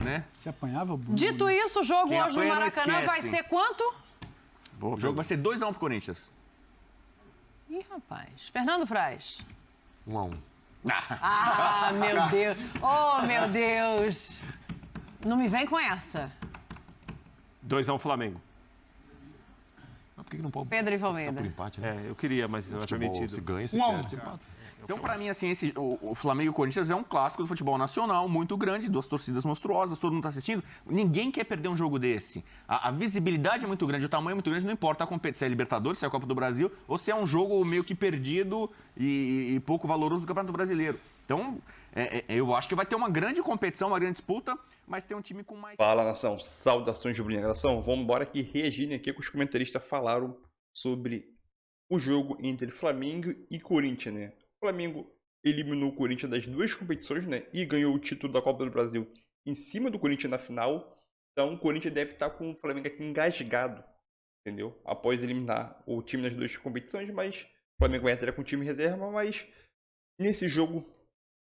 né? Se apanhava muito. Dito isso, o jogo Quem hoje no apanha não Maracanã vai esquece. ser quanto? O jogo vai ser 2-1 pro Corinthians. Ih, rapaz. Fernando Praz. 1-1. Ah, meu Deus. Oh, meu Deus. Não me vem com essa. 2-1 Flamengo. Mas por que não pode? Pedro e Por Almeida. empate, né? Eu queria, mas não é Futebol, permitido. se ganha, se 1-1. perde, se empata. Então, pra mim, assim, o Flamengo e o Corinthians é um clássico do futebol nacional, muito grande, duas torcidas monstruosas, todo mundo tá assistindo. Ninguém quer perder um jogo desse. A visibilidade é muito grande, o tamanho é muito grande, não importa a competição, se é Libertadores, se é a Copa do Brasil, ou se é um jogo meio que perdido e pouco valoroso do Campeonato Brasileiro. Então, eu acho que vai ter uma grande competição, uma grande disputa, mas tem um time com mais... Fala, nação. Saudações de Bruninha. Nação, vamos embora aqui reagindo aqui que os comentaristas falaram sobre o jogo entre Flamengo e Corinthians, né? O Flamengo eliminou o Corinthians das duas competições, né? E ganhou o título da Copa do Brasil em cima do Corinthians na final. Então, o Corinthians deve estar com o Flamengo aqui engasgado, entendeu? Após eliminar o time nas duas competições, mas o Flamengo vai entrar com o time reserva, mas nesse jogo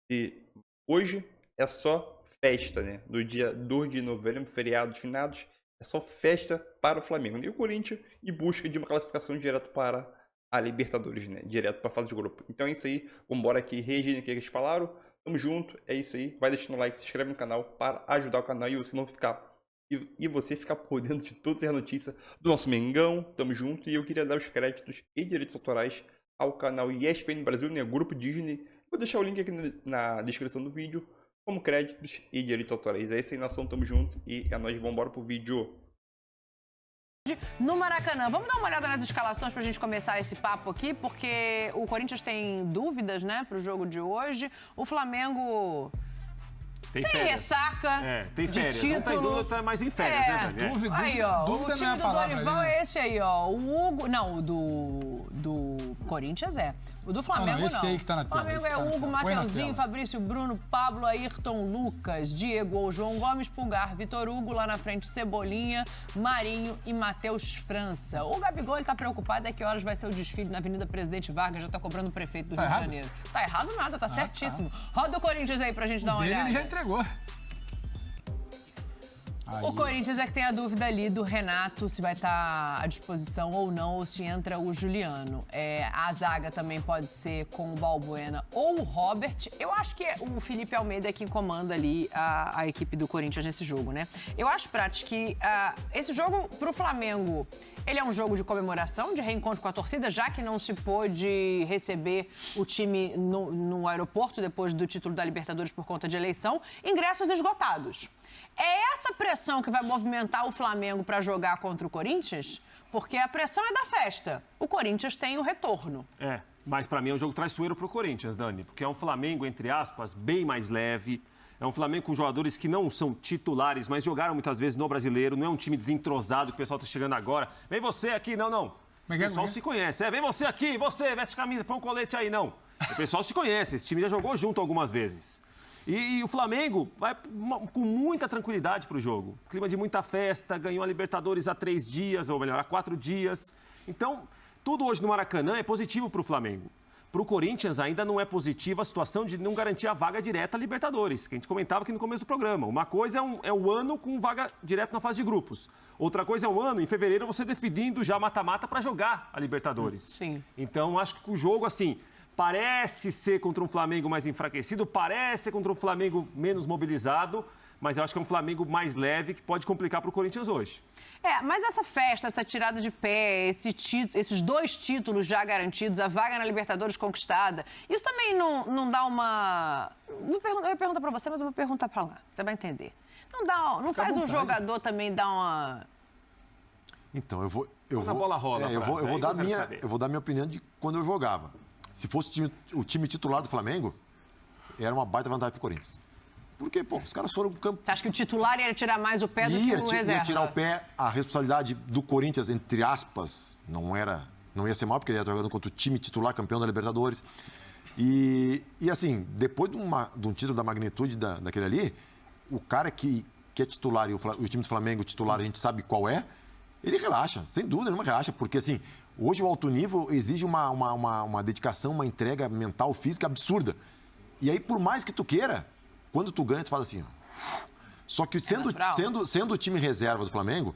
de hoje é só festa, né? No dia 2 de novembro, feriado de finados, é só festa para o Flamengo. E o Corinthians em busca de uma classificação direto para a Libertadores, né? Direto para a fase de grupo. Então é isso aí. Vamos embora aqui, reagindo o que eles falaram. Tamo junto, é isso aí. Vai deixando o like, se inscreve no canal para ajudar o canal e você não ficar... E você ficar por dentro de todas as notícias do nosso Mengão. Tamo junto. E eu queria dar os créditos e direitos autorais ao canal ESPN Brasil, né? Grupo Disney. Vou deixar o link aqui na descrição do vídeo, como créditos e direitos autorais. É isso aí, nação, tamo junto. E é nóis, vamos embora pro vídeo. No Maracanã. Vamos dar uma olhada nas escalações pra gente começar esse papo aqui, porque o Corinthians tem dúvidas, né, pro jogo de hoje. O Flamengo tem ressaca Tem de férias. título. Não tem dúvida, tá mais em férias, né, Dani? Dúvida, Aí, ó, dúvida o time não é a do palavra Dorival ali, né? é esse aí, ó. O Hugo... Não, o do Corinthians é. O do Flamengo não. Esse aí que tá na tela, Flamengo esse é tá na Hugo, tela. Põe na Mateuzinho, tela. Fabrício, Bruno, Pablo, Ayrton, Lucas, Diego ou João Gomes, Pulgar, Vitor Hugo, lá na frente Cebolinha, Marinho e Matheus França. O Gabigol, ele tá preocupado, é que horas vai ser o desfile na Avenida Presidente Vargas, já tá cobrando o prefeito do Rio de Janeiro. Tá errado nada, tá certíssimo. Roda o Corinthians aí pra gente dar uma Dele olhada. ele já entregou. O Corinthians é que tem a dúvida ali do Renato, se vai estar à disposição ou não, ou se entra o Juliano. A zaga também pode ser com o Balbuena ou o Robert. Eu acho que o Felipe Almeida é quem comanda ali a equipe do Corinthians nesse jogo, né? Eu acho, Prati, que esse jogo pro Flamengo, ele é um jogo de comemoração, de reencontro com a torcida, já que não se pôde receber o time no aeroporto depois do título da Libertadores por conta de eleição. Ingressos esgotados. É essa pressão que vai movimentar o Flamengo para jogar contra o Corinthians? Porque a pressão é da festa. O Corinthians tem o retorno. Mas pra mim é um jogo traiçoeiro pro Corinthians, Dani. Porque é um Flamengo, entre aspas, bem mais leve. É um Flamengo com jogadores que não são titulares, mas jogaram muitas vezes no Brasileiro. Não é um time desentrosado que o pessoal tá chegando agora. Vem você aqui, não. O pessoal se conhece. Vem você aqui, você, veste camisa, põe um colete aí, não. O pessoal se conhece. Esse time já jogou junto algumas vezes. E o Flamengo vai com muita tranquilidade para o jogo. Clima de muita festa, ganhou a Libertadores há 3 dias, ou melhor, há 4 dias. Então, tudo hoje no Maracanã é positivo para o Flamengo. Para o Corinthians ainda não é positiva a situação de não garantir a vaga direta à Libertadores, que a gente comentava aqui no começo do programa. Uma coisa é o ano com vaga direta na fase de grupos. Outra coisa é o ano, em fevereiro, você definindo já mata-mata para jogar a Libertadores. Sim. Então, acho que o jogo, assim... Parece ser contra um Flamengo mais enfraquecido, parece ser contra um Flamengo menos mobilizado, mas eu acho que é um Flamengo mais leve que pode complicar para o Corinthians hoje. Mas essa festa, essa tirada de pé, esses 2 títulos já garantidos, a vaga na Libertadores conquistada, isso também não dá uma... Eu ia perguntar para você, mas eu vou perguntar para lá, você vai entender. Não faz um jogador também dar uma... Então, eu vou bola rola, eu vou dar minha opinião de quando eu jogava. Se fosse o time titular do Flamengo, era uma baita vantagem pro Corinthians. Porque, os caras foram no campo. Você acha que o titular ia tirar mais o pé do que o reserva? Ia tirar o pé, a responsabilidade do Corinthians, entre aspas, não ia ser mal, porque ele ia jogando contra o time titular, campeão da Libertadores. E assim, depois de um título da magnitude daquele ali, o cara que é titular e o time do Flamengo titular, a gente sabe qual é, ele relaxa, sem dúvida nenhuma relaxa, porque assim, hoje o alto nível exige uma dedicação, uma entrega mental, física absurda. E aí, por mais que tu queira, quando tu ganha, tu fala assim, ó. Só que sendo o time reserva do Flamengo,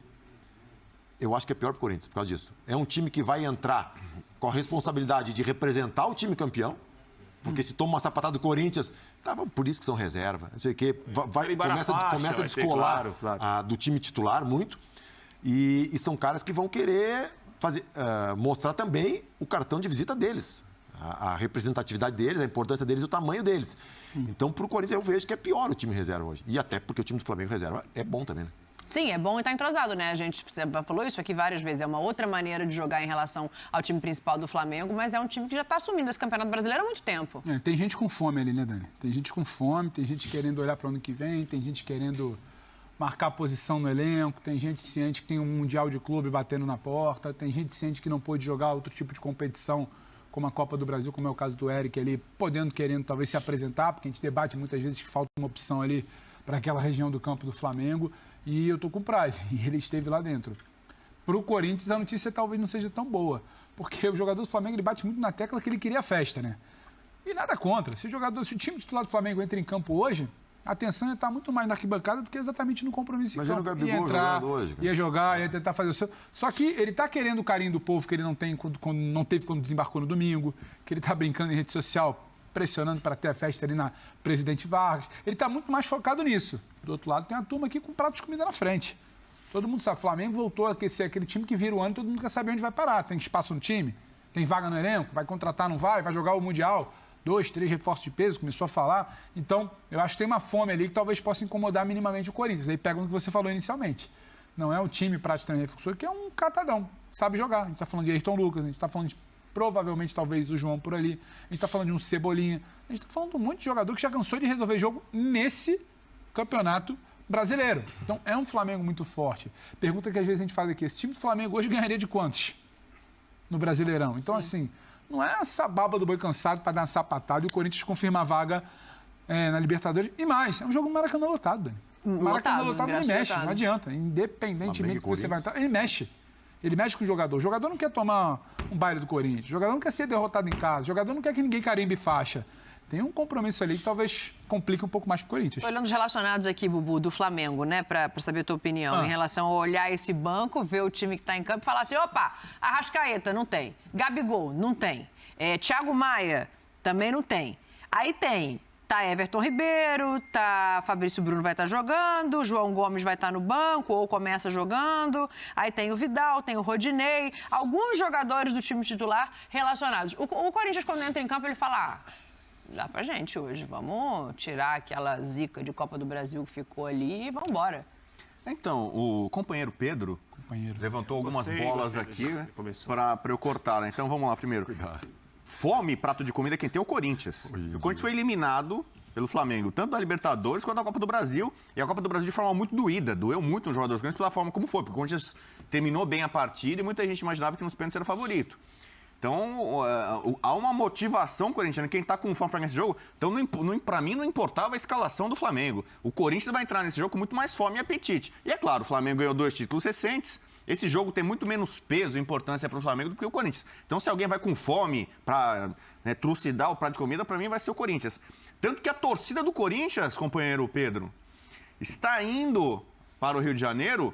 eu acho que é pior para o Corinthians por causa disso. É um time que vai entrar com a responsabilidade de representar o time campeão, porque se toma uma sapatada do Corinthians, por isso que são reserva, não sei o quê, começa a descolar do time titular muito, e são caras que vão querer mostrar também o cartão de visita deles, a representatividade deles, a importância deles e o tamanho deles. Então, para o Corinthians, eu vejo que é pior o time reserva hoje. E até porque o time do Flamengo reserva é bom também, né? Sim, é bom e tá entrosado, né? A gente falou isso aqui várias vezes. É uma outra maneira de jogar em relação ao time principal do Flamengo, mas é um time que já está assumindo esse Campeonato Brasileiro há muito tempo. Tem gente com fome ali, né, Dani? Tem gente com fome, tem gente querendo olhar para o ano que vem, tem gente querendo marcar posição no elenco, tem gente ciente que tem um Mundial de Clube batendo na porta, tem gente ciente que não pôde jogar outro tipo de competição, como a Copa do Brasil, como é o caso do Eric ali, querendo talvez se apresentar, porque a gente debate muitas vezes que falta uma opção ali para aquela região do campo do Flamengo. E eu tô com o Praz, e ele esteve lá dentro. Para o Corinthians, a notícia talvez não seja tão boa, porque o jogador do Flamengo ele bate muito na tecla que ele queria festa, né? E nada contra. Se o time titular do Flamengo entra em campo hoje, a atenção ia estar muito mais na arquibancada do que exatamente no compromisso em campo. Imagina o Gabigol jogando hoje, cara. Ia jogar, ia tentar fazer o seu... Só que ele tá querendo o carinho do povo que ele não tem não teve quando desembarcou no domingo, que ele tá brincando em rede social, pressionando para ter a festa ali na Presidente Vargas. Ele está muito mais focado nisso. Do outro lado, tem uma turma aqui com prato de comida na frente. Todo mundo sabe, o Flamengo voltou a ser aquele time que vira o ano, todo mundo quer saber onde vai parar. Tem espaço no time? Tem vaga no elenco? Vai contratar, não vai? Vai jogar o Mundial? 2, 3 reforços de peso, começou a falar. Então, eu acho que tem uma fome ali que talvez possa incomodar minimamente o Corinthians. Aí pega o que você falou inicialmente. Não é um time para ter reforço, que é um catadão. Sabe jogar. A gente está falando de Ayrton Lucas, a gente está falando de provavelmente, talvez, o João por ali. A gente está falando de um Cebolinha. A gente está falando de um monte de jogador que já cansou de resolver jogo nesse Campeonato Brasileiro. Então, é um Flamengo muito forte. Pergunta que às vezes a gente faz aqui, esse time do Flamengo hoje ganharia de quantos no Brasileirão? Então, assim, não é essa baba do boi cansado para dar uma sapatada e o Corinthians confirma a vaga na Libertadores. E mais, é um jogo Maracanã lotado, Dani. Maracanã lotado, ele mexe, não adianta. Independentemente do que você vai entrar, ele mexe. Ele mexe com o jogador. O jogador não quer tomar um baile do Corinthians. O jogador não quer ser derrotado em casa. O jogador não quer que ninguém carimbe faixa. Tem um compromisso ali que talvez complique um pouco mais pro Corinthians. Olhando os relacionados aqui, Bubu, do Flamengo, né? Pra saber a tua opinião em relação a olhar esse banco, ver o time que tá em campo e falar assim, opa, Arrascaeta não tem, Gabigol não tem, Thiago Maia também não tem. Aí tá Everton Ribeiro, tá Fabrício Bruno vai estar jogando, João Gomes vai estar no banco ou começa jogando, aí tem o Vidal, tem o Rodinei, alguns jogadores do time titular relacionados. O Corinthians, quando entra em campo, ele fala, dá pra gente hoje, vamos tirar aquela zica de Copa do Brasil que ficou ali e vamos embora. Então, o companheiro Pedro levantou algumas bolas aqui, né, para eu cortar, né? Então vamos lá primeiro. Cuidado. Fome, prato de comida, quem tem é o Corinthians. O Corinthians foi eliminado pelo Flamengo, tanto da Libertadores quanto da Copa do Brasil. E a Copa do Brasil de forma muito doída. Doeu muito nos jogadores do Corinthians pela forma como foi. Porque o Corinthians terminou bem a partida e muita gente imaginava que nos pênaltis era favorito. Então, há uma motivação corintiana. Quem está com fome para ganhar esse jogo, então, para mim, não importava a escalação do Flamengo. O Corinthians vai entrar nesse jogo com muito mais fome e apetite. E é claro, o Flamengo ganhou 2 títulos recentes. Esse jogo tem muito menos peso e importância para o Flamengo do que o Corinthians. Então, se alguém vai com fome para trucidar o prato de comida, para mim vai ser o Corinthians. Tanto que a torcida do Corinthians, companheiro Pedro, está indo para o Rio de Janeiro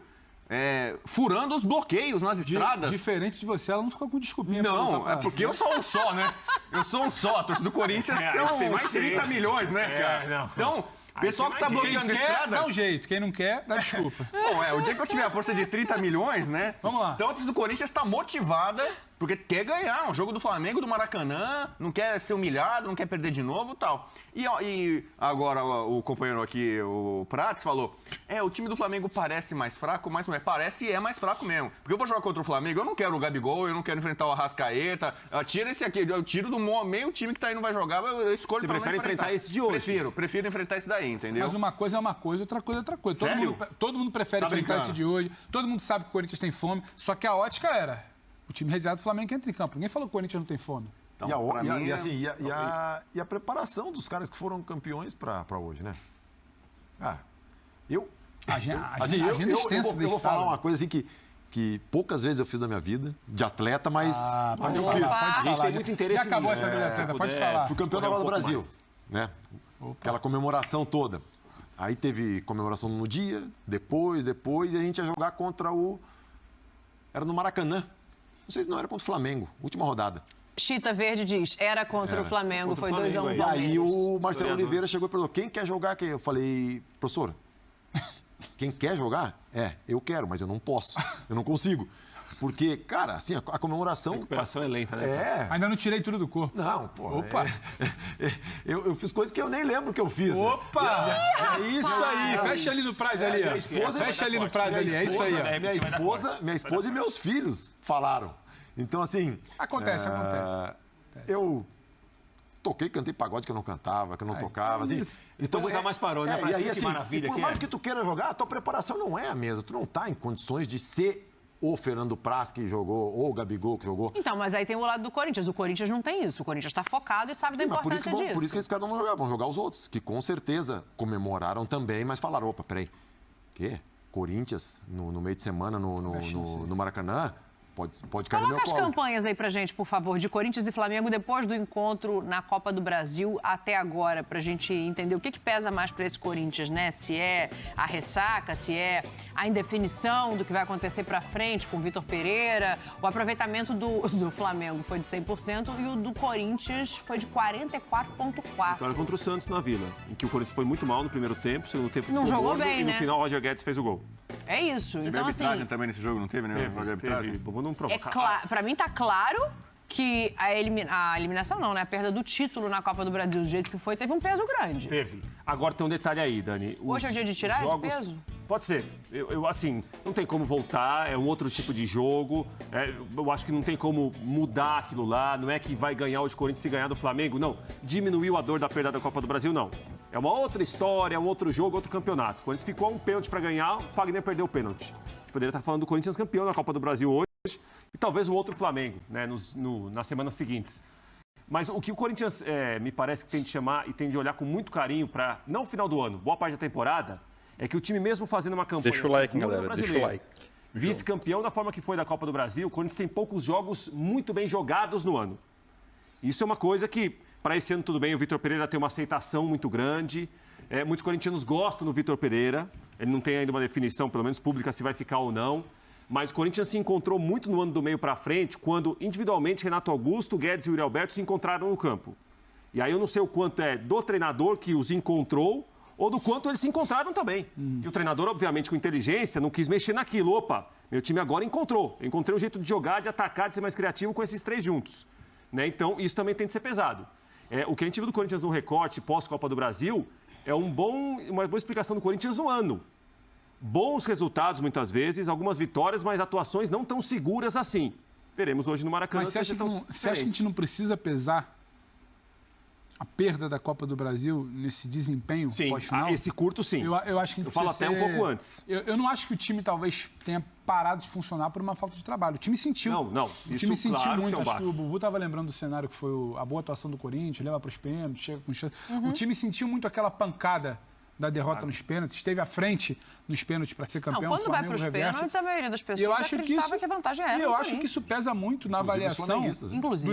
furando os bloqueios nas estradas. Diferente de você, ela não ficou com desculpinha. Não, é porque eu sou um só, né? Eu sou um só. A torcida do Corinthians tem mais 30 milhões, né, cara? Então... Pessoal que tá bloqueando a estrada... Dá um jeito. Quem não quer, dá desculpa. Bom, o dia que eu tiver a força de 30 milhões, né? Vamos lá. Então a torcida do Corinthians está motivada porque quer ganhar um jogo do Flamengo, do Maracanã, não quer ser humilhado, não quer perder de novo e tal. E agora o companheiro aqui, o Prates, falou, o time do Flamengo parece mais fraco, mas não é. Parece e é mais fraco mesmo. Porque eu vou jogar contra o Flamengo, eu não quero o Gabigol, eu não quero enfrentar o Arrascaeta, tira esse aqui, eu tiro do meio time que tá aí não vai jogar, eu escolho Você prefere enfrentar esse de hoje? Prefiro enfrentar esse daí, entendeu? Mas uma coisa é uma coisa, outra coisa é outra coisa. Sério? Todo mundo prefere enfrentar esse de hoje, todo mundo sabe que o Corinthians tem fome, só que a ótica era o time reserva do Flamengo que entra em campo. Ninguém falou que o Corinthians não tem fome. Então, e a preparação dos caras que foram campeões para hoje, né? Eu vou falar uma coisa assim que poucas vezes eu fiz na minha vida, de atleta, mas eu fiz. A gente tem muito interesse. Já acabou essa vida, pode falar. Fui campeão da Copa do Brasil, né? Aquela comemoração toda. Aí teve comemoração no dia, depois, e a gente ia jogar contra o... Era no Maracanã. Não sei se não era contra o Flamengo, última rodada. Chita Verde diz, era contra o Flamengo, foi 2-1 E Palmeiras. aí o Marcelo Oliveira chegou e perguntou, quem quer jogar aqui? Eu falei, professor, quem quer jogar? Eu quero, mas eu não posso, eu não consigo. Porque, cara, assim, a comemoração... A recuperação é lenta, né? Ainda não tirei tudo do corpo. Não, pô. Opa! Eu fiz coisas que eu nem lembro que eu fiz. Opa! Né? É isso aí. Fecha ali no prazo ali, ó. Fecha ali no prazo ali. É isso aí, ó. Minha esposa e meus filhos falaram. Então, assim... Acontece. Eu toquei, cantei pagode que eu não cantava, que eu não tocava. Assim. Então nunca mais parou, né? E aí, que maravilha por mais que tu queira jogar, a tua preparação não é a mesma. Tu não tá em condições de ser o Fernando Praz que jogou, ou o Gabigol que jogou. Então, mas aí tem o lado do Corinthians. O Corinthians não tem isso. O Corinthians está focado e sabe da importância disso. Por isso que esses caras não vão jogar. Vão jogar os outros, que com certeza comemoraram também, mas falaram, opa, peraí, quê? Corinthians no meio de semana no Maracanã? Pode cair no meu Coloca colo. as campanhas aí pra gente, por favor, de Corinthians e Flamengo depois do encontro na Copa do Brasil até agora, pra gente entender o que pesa mais pra esse Corinthians, né? Se é a ressaca, se é a indefinição do que vai acontecer pra frente com o Vitor Pereira. O aproveitamento do Flamengo foi de 100% e o do Corinthians foi de 44,4%. Vitória contra o Santos na Vila, em que o Corinthians foi muito mal no primeiro tempo, segundo tempo Não ficou jogou gordo, bem, e no né? final o Roger Guedes fez o gol. É isso. Teve Então, arbitragem assim, também nesse jogo, não teve, né? Teve, não provocar. pra mim tá claro que a eliminação não, né? A perda do título na Copa do Brasil, do jeito que foi, teve um peso grande. Teve. Agora tem um detalhe aí, Dani. Hoje é o dia de tirar esse peso? Pode ser. Eu, assim, não tem como voltar, é um outro tipo de jogo. Eu acho que não tem como mudar aquilo lá. Não é que vai ganhar hoje o Corinthians se ganhar do Flamengo, não. Diminuiu a dor da perda da Copa do Brasil, não. É uma outra história, é um outro jogo, outro campeonato. O Corinthians ficou a um pênalti para ganhar, o Fagner perdeu o pênalti. A gente poderia estar falando do Corinthians campeão na Copa do Brasil hoje e talvez um outro Flamengo, né, nas semanas seguintes. Mas o que o Corinthians me parece que tem de chamar e tem de olhar com muito carinho para, não o final do ano, boa parte da temporada, é que o time mesmo fazendo uma campanha... Deixa o like, galera, deixa o like. Vice-campeão da forma que foi da Copa do Brasil, o Corinthians tem poucos jogos muito bem jogados no ano. Isso é uma coisa que, para esse ano tudo bem, o Vitor Pereira tem uma aceitação muito grande, muitos corintianos gostam do Vitor Pereira, ele não tem ainda uma definição, pelo menos pública, se vai ficar ou não. Mas o Corinthians se encontrou muito no ano do meio para frente, quando individualmente Renato Augusto, Guedes e Yuri Alberto se encontraram no campo. E aí eu não sei o quanto é do treinador que os encontrou ou do quanto eles se encontraram também. E o treinador, obviamente, com inteligência, não quis mexer naquilo. Opa, meu time agora encontrou. Eu encontrei um jeito de jogar, de atacar, de ser mais criativo com esses três juntos. Né? Então, isso também tem de ser pesado. O que a gente viu do Corinthians no recorte pós-Copa do Brasil é uma boa explicação do Corinthians no ano. Bons resultados, muitas vezes, algumas vitórias, mas atuações não tão seguras assim. Veremos hoje no Maracanã. Mas você acha que a gente não precisa pesar a perda da Copa do Brasil nesse desempenho pós-final? Esse curto, sim. Eu acho que a gente falo até um pouco antes. Eu não acho que o time talvez tenha parado de funcionar por uma falta de trabalho. O time sentiu. Não. O time sentiu muito. Acho que o Bubu estava lembrando do cenário que foi a boa atuação do Corinthians, leva para os pênaltis, chega com chance. O time sentiu muito aquela pancada da derrota nos pênaltis, esteve à frente nos pênaltis para ser campeão. Quando vai para os pênaltis, a maioria das pessoas acreditava que a vantagem era. E eu acho que isso pesa muito na avaliação do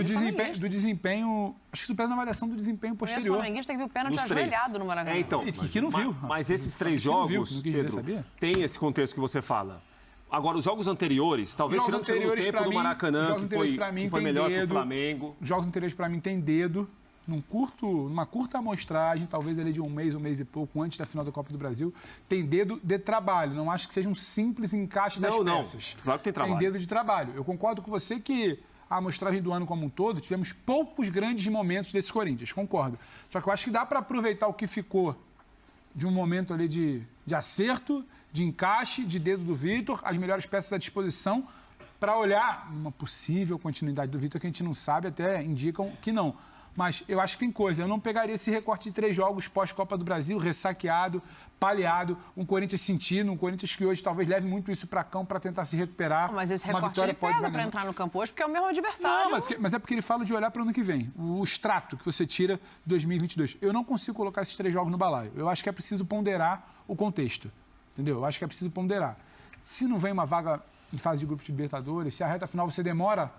desempenho. Acho que isso pesa na avaliação do desempenho posterior. O flamenguista que viu o pênalti ajoelhado no Maracanã. Então, que não viu. Mas esses três jogos, Pedro, tem esse contexto que você fala. Agora, os jogos anteriores, talvez tirando o segundo tempo do Maracanã, que foi melhor que o Flamengo. Os jogos anteriores, para mim, tem dedo. Numa curta amostragem, talvez ali de um mês e pouco, antes da final da Copa do Brasil, tem dedo de trabalho. Não acho que seja um simples encaixe das peças. Claro que tem trabalho. Tem dedo de trabalho. Eu concordo com você que a amostragem do ano como um todo, tivemos poucos grandes momentos desse Corinthians, concordo. Só que eu acho que dá para aproveitar o que ficou de um momento ali de acerto, de encaixe, de dedo do Vitor, as melhores peças à disposição, para olhar uma possível continuidade do Vitor, que a gente não sabe, até indicam que não. Mas eu acho que tem coisa. Eu não pegaria esse recorte de 3 jogos pós-Copa do Brasil, ressaqueado, palhado, um Corinthians sentindo, um Corinthians que hoje talvez leve muito isso para campo para tentar se recuperar. Mas esse recorte ele pesa para entrar no campo hoje, porque é o mesmo adversário. Não, mas é porque ele fala de olhar para o ano que vem. O extrato que você tira de 2022. Eu não consigo colocar esses 3 jogos no balaio. Eu acho que é preciso ponderar o contexto. Entendeu? Eu acho que é preciso ponderar. Se não vem uma vaga em fase de grupo de Libertadores, se a reta final você demora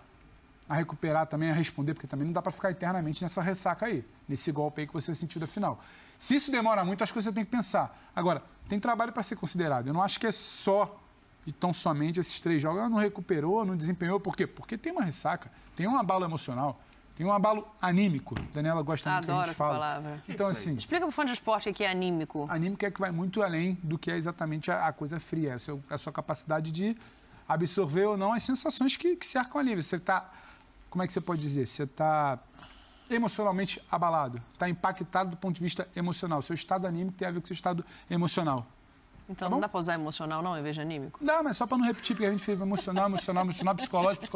a recuperar também, a responder, porque também não dá para ficar eternamente nessa ressaca aí, nesse golpe aí que você sentiu da final. Se isso demora muito, acho que você tem que pensar. Agora, tem trabalho para ser considerado. Eu não acho que é só e tão somente esses 3 jogos. Ela não recuperou, não desempenhou. Por quê? Porque tem uma ressaca, tem um abalo emocional, tem um abalo anímico. Daniela gosta muito que a Adoro gente essa fala. palavra. Então, assim, Explica pro fã de esporte o que é anímico. anímico é que vai muito além do que é exatamente a coisa fria. A sua capacidade de absorver ou não as sensações que cercam ali. Você está, como é que você pode dizer? Você está emocionalmente abalado, está impactado do ponto de vista emocional. Seu estado anímico tem a ver com seu estado emocional. Então não dá pra usar emocional, não, em vez de anímico? Não, mas só para não repetir, porque a gente fez emocional, psicológico.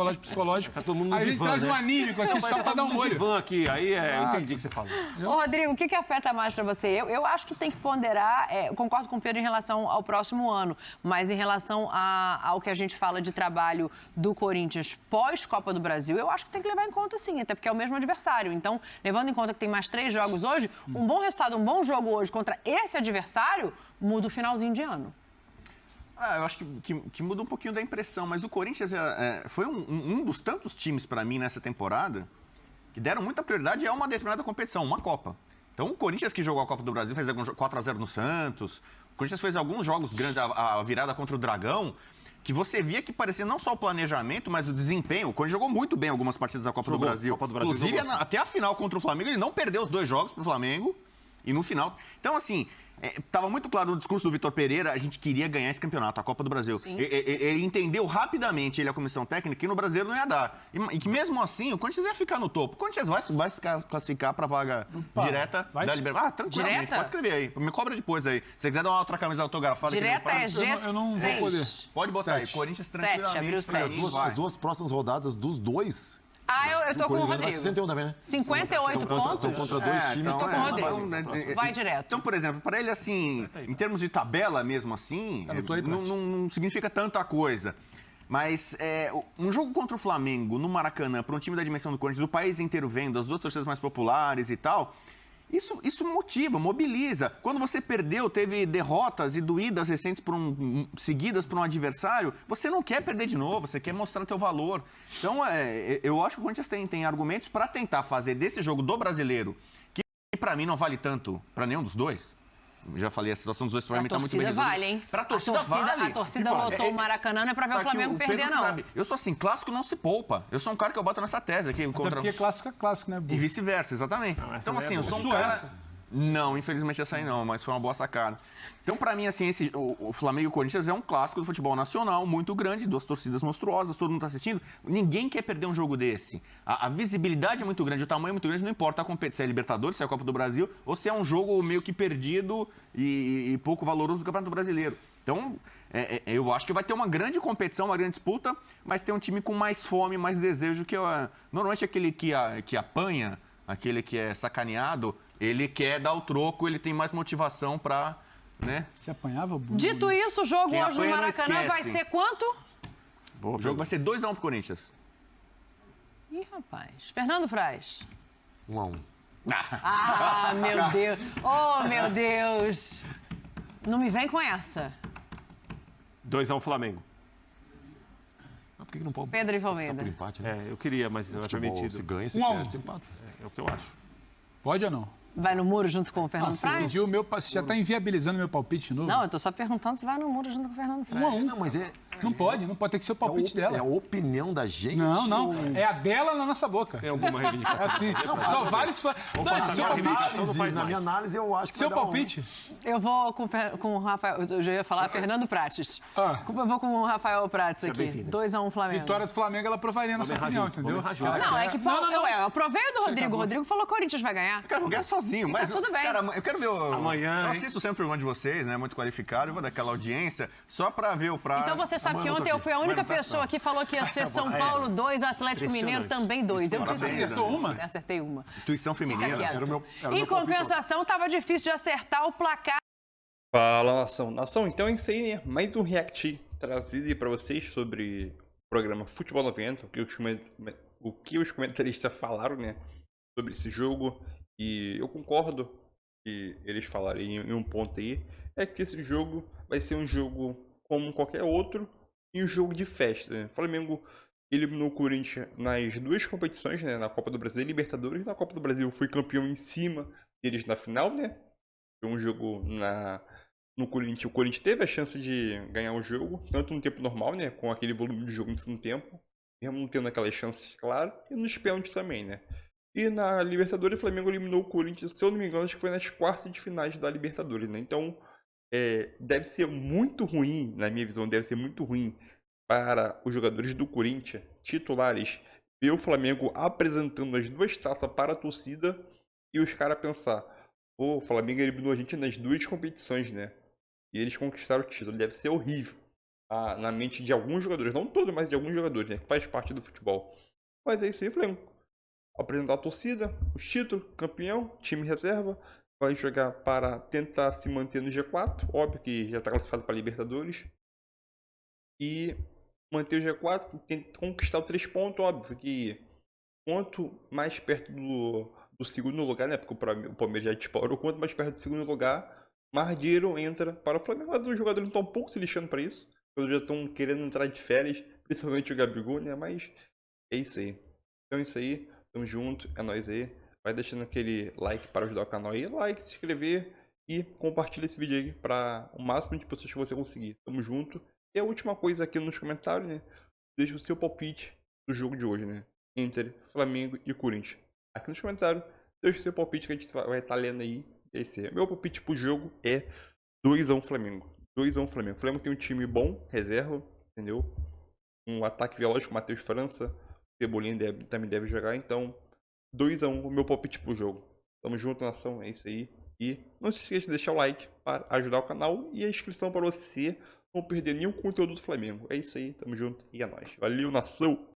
Tá todo mundo no Aí a gente divã, traz né? um anímico aqui só para dar um molho. Divã aqui, aí eu entendi o que você falou. Ô, Rodrigo, o que afeta mais pra você? Eu acho que tem que ponderar, eu concordo com o Pedro em relação ao próximo ano, mas em relação ao que a gente fala de trabalho do Corinthians pós-Copa do Brasil, eu acho que tem que levar em conta sim, até porque é o mesmo adversário. Então, levando em conta que tem mais 3 jogos hoje, um bom resultado, um bom jogo hoje contra esse adversário, muda o finalzinho de ano. Eu acho que muda um pouquinho da impressão, mas o Corinthians foi um dos tantos times para mim nessa temporada que deram muita prioridade a uma determinada competição, uma Copa. Então o Corinthians que jogou a Copa do Brasil fez 4-0 no Santos, o Corinthians fez alguns jogos grandes, a virada contra o Dragão, que você via que parecia não só o planejamento, mas o desempenho. O Corinthians jogou muito bem algumas partidas da Copa do Brasil. Inclusive, até a final contra o Flamengo, ele não perdeu os 2 jogos pro Flamengo e no final. Então, assim, estava muito claro no discurso do Vitor Pereira, a gente queria ganhar esse campeonato, a Copa do Brasil. Ele entendeu rapidamente, ele e a comissão técnica, que no brasileiro não ia dar. E que mesmo assim, o Corinthians ia ficar no topo. O Corinthians vai se classificar para a vaga direta da Liberdade. Tranquilamente, direta? pode escrever aí. Me cobra depois aí. Se você quiser dar uma outra camisa autografada... Direta é G6. Eu não vou poder. Pode botar 7. aí. Corinthians 7, tranquilamente. abriu 7. As 2 próximas rodadas dos 2... Eu tô com o Rodrigo. 61 também, né? 58 pontos. São contra 2 times. Estou com o Rodrigo. Vai direto. Então, por exemplo, para ele, assim, em termos de tabela mesmo assim, não significa tanta coisa. Mas um jogo contra o Flamengo, no Maracanã, para um time da dimensão do Corinthians, o país inteiro vendo, as 2 torcidas mais populares e tal... Isso motiva, mobiliza. Quando você perdeu, teve derrotas e doídas recentes seguidas por um adversário, você não quer perder de novo, você quer mostrar teu valor. Então, eu acho que o Corinthians tem argumentos para tentar fazer desse jogo do brasileiro, que para mim não vale tanto para nenhum dos dois. Já falei, a situação dos dois para mim está muito bem resolvida. Vale, hein? Pra torcida vale. A torcida lotou o Maracanã, não é para ver o Flamengo perder, não. Sabe, eu sou assim, clássico não se poupa. Eu sou um cara que eu boto nessa tese aqui. Até porque clássico é clássico, né? E vice-versa, exatamente. Então, assim, eu sou um cara... Não, infelizmente essa aí não, mas foi uma boa sacada. Então, pra mim, assim, o Flamengo e o Corinthians é um clássico do futebol nacional muito grande, 2 torcidas monstruosas, todo mundo tá assistindo. Ninguém quer perder um jogo desse. A visibilidade é muito grande, o tamanho é muito grande, não importa a competição, se é Libertadores, se é a Copa do Brasil, ou se é um jogo meio que perdido e pouco valoroso do Campeonato Brasileiro. Então, eu acho que vai ter uma grande competição, uma grande disputa, mas tem um time com mais fome, mais desejo, que normalmente aquele que apanha, aquele que é sacaneado, ele quer dar o troco, ele tem mais motivação para, né? Você apanhava, Bruno? Dito isso, o jogo Quem hoje no apanha não Maracanã vai esquece. ser quanto? O jogo vai ser 2-1 pro Corinthians. Ih, rapaz. Fernando Praz. 1-1. Ah, meu Deus. Oh, meu Deus. Não me vem com essa. 2-1 Flamengo. Por que não pode? Pedro e Tá por Almeida. empate, né? Eu queria, mas não é Futebol, permitido. se ganha, se 1 a 1. perde, se empata. É o que eu acho. Pode ou não? Vai no muro junto com o Fernando Você Praz? pediu você já está inviabilizando meu palpite de novo? Não, eu tô só perguntando se vai no muro junto com o Fernando Praz. 1 a 1. Não, mas Não pode ter que ser o palpite é a dela. opinião da gente. Não. É a dela na nossa boca. Tem alguma É reivindicação? assim. Só vale se for. Dani, seu palpite. Na minha análise, eu acho que Seu vai dar palpite. Eu vou com o Rafael. Eu já ia falar Fernando Prates. Ah. Eu vou com o Rafael Prates aqui. bem-vinda. 2-1 Flamengo. Vitória do Flamengo, ela provaria na sua opinião, entendeu? Não, é que Não. eu provei o do Rodrigo. O Rodrigo falou que o Corinthians vai ganhar. Eu quero jogar sozinho, mas... tudo bem. Cara, eu quero ver o... Amanhã, Eu hein? assisto sempre o programa de vocês, né? Muito qualificado. Eu vou dar aquela audiência só pra ver o prazo. Então você sabe que ontem eu fui a única pessoa que falou que ia ser São Paulo 2, Atlético Mineiro também 2. Eu disse Você acertou uma? Acertei uma. Intuição feminina. Fica quieto. Era o meu Em palpite compensação, estava difícil de acertar o placar. Fala, nação. Nação, então é isso aí, né? Mais um react trazido aí pra vocês sobre o programa Futebol 90, o que os comentaristas falaram, né? Sobre esse jogo. E eu concordo que eles falaram em um ponto aí, é que esse jogo vai ser um jogo como qualquer outro e um jogo de festa, né? O Flamengo eliminou o Corinthians nas duas competições, né? Na Copa do Brasil e Libertadores. Na Copa do Brasil foi campeão em cima deles na final, né? Foi um jogo no Corinthians. O Corinthians teve a chance de ganhar o jogo, tanto no tempo normal, né? Com aquele volume de jogo no segundo tempo, mesmo não tendo aquelas chances, claro, e nos pênaltis também, né? E na Libertadores, o Flamengo eliminou o Corinthians, se eu não me engano, acho que foi nas quartas de finais da Libertadores, né? Então, deve ser muito ruim, na minha visão, deve ser muito ruim para os jogadores do Corinthians, titulares, ver o Flamengo apresentando as duas taças para a torcida e os caras pensar, pô, o Flamengo eliminou a gente nas duas competições, né? E eles conquistaram o título. Deve ser horrível na mente de alguns jogadores, não todos, mas de alguns jogadores, né? Que faz parte do futebol. Mas é isso aí, Flamengo. Apresentar a torcida, os títulos, campeão, time reserva. Vai jogar para tentar se manter no G4. Óbvio que já está classificado para a Libertadores. E manter o G4, conquistar os 3 pontos, óbvio que quanto mais perto do segundo lugar, né? Porque o Palmeiras já disparou, quanto mais perto do segundo lugar, mais dinheiro entra para o Flamengo. Mas os jogadores estão um pouco se lixando para isso. Eles já estão querendo entrar de férias, principalmente o Gabigol, né? Mas é isso aí. Então é isso aí. Tamo junto. É nóis aí. Vai deixando aquele like para ajudar o canal aí. Like, se inscrever e compartilha esse vídeo aí para o máximo de pessoas que você conseguir. Tamo junto. E a última coisa aqui nos comentários, né? Deixa o seu palpite do jogo de hoje, né? Entre Flamengo e Corinthians. Aqui nos comentários, deixa o seu palpite que a gente vai estar lendo aí. Esse é. Meu palpite pro jogo é 2-1 Flamengo. 2-1 Flamengo. O Flamengo tem um time bom, reserva, entendeu? Um ataque veloz com o Matheus França. O Cebolinha também deve jogar, então 2-1 o meu palpite pro jogo. Tamo junto, nação, é isso aí. E não se esqueça de deixar o like para ajudar o canal e a inscrição para você não perder nenhum conteúdo do Flamengo. É isso aí, tamo junto e é nóis. Valeu, nação!